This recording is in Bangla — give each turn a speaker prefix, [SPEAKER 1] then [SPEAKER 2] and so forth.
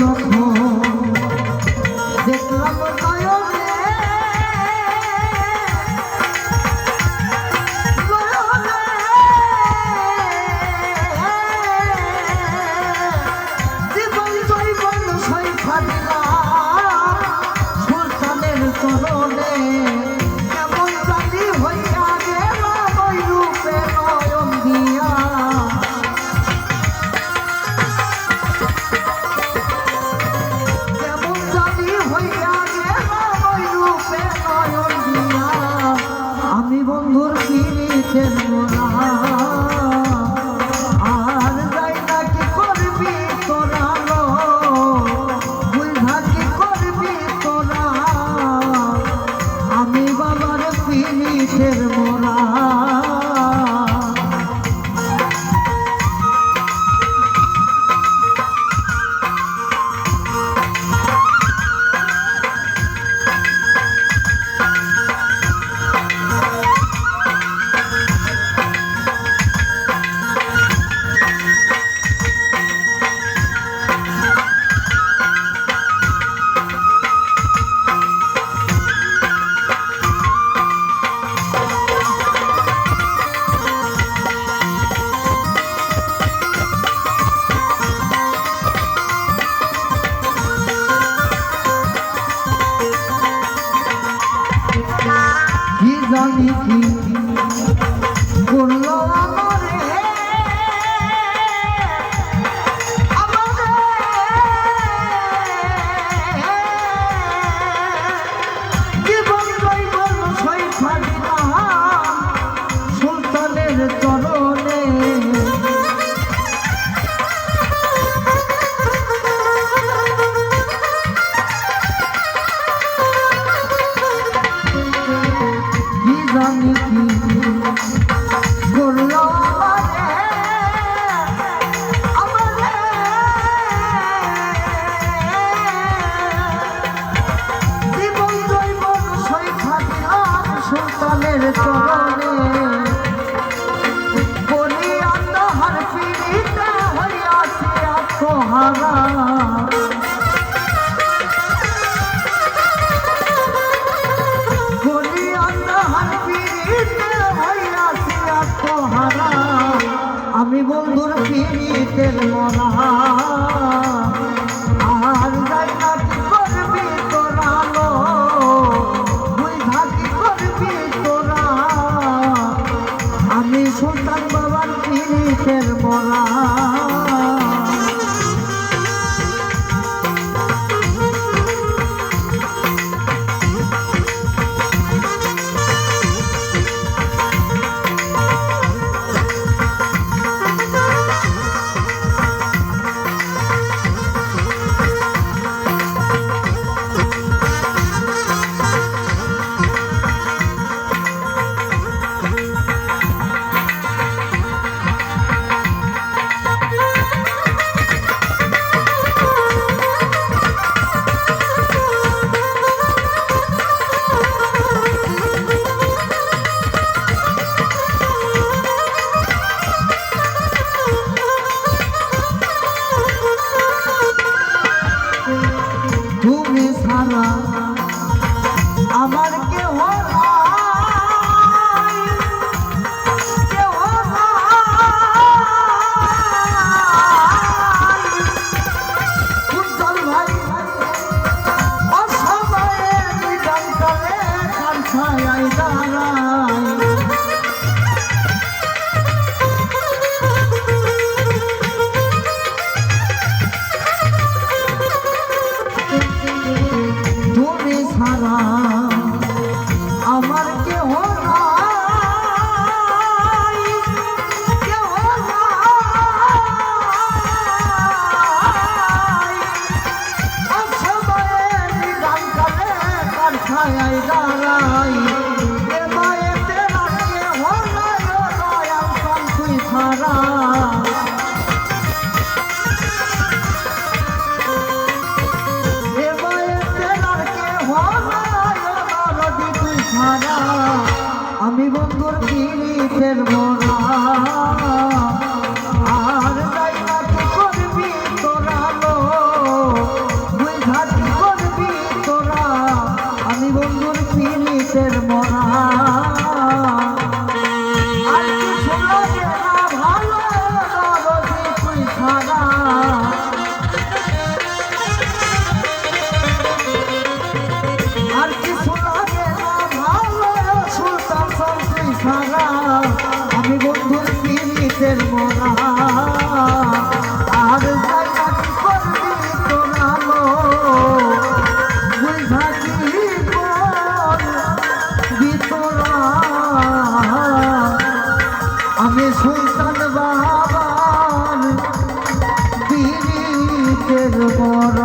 [SPEAKER 1] যখন দেখলাম নয়নে জীবন জৈবন সৈফা দিলাম সুলতানের চরণে কেমন জানি হইয়া গেল ওই রূপে নয়ন দিয়া আমি বন্ধুর পিড়িতের মোরা আর যাই না কি করবি তোরা বুঝা কি করবি তোরা আমি বাবার পিড়িতের মোরা জানি কি করলো জীবন জৈবন সৈফা দিলাম সুলতানের চরণে জানি কি করলো আমারে জীবন জৈবন সৈফা দিলাম সুলতানের চরণে বলি আল্লাহর পিড়িতে হইয়াছি আত্মহারা আমি বন্ধুর পিড়িতের মরা আর যাই না কি করবি তোরা বুঝা কি করবি তোরা আমি সুলতান বাবার পিড়িতের মরা তুমি ছাড়া আমার কেহ নাই কেহ নাই উজ্জ্বল ভাই অসময়ে নিদান কালে কাঞ্ছায় দাঁড়ায় তুমি ছাড়া আমার কেহ নাই কেহ নাই অসময়ে নিদান কালে কাঞ্ছায় দাঁড়াই এ মায়েতে রাখে হলায় দয়াল তুই ছাড়া আমি বন্ধুর পিড়িতের মরা আর যাই না কি করবি তোরা আমি সুলতান বাবার পীরিতের বড়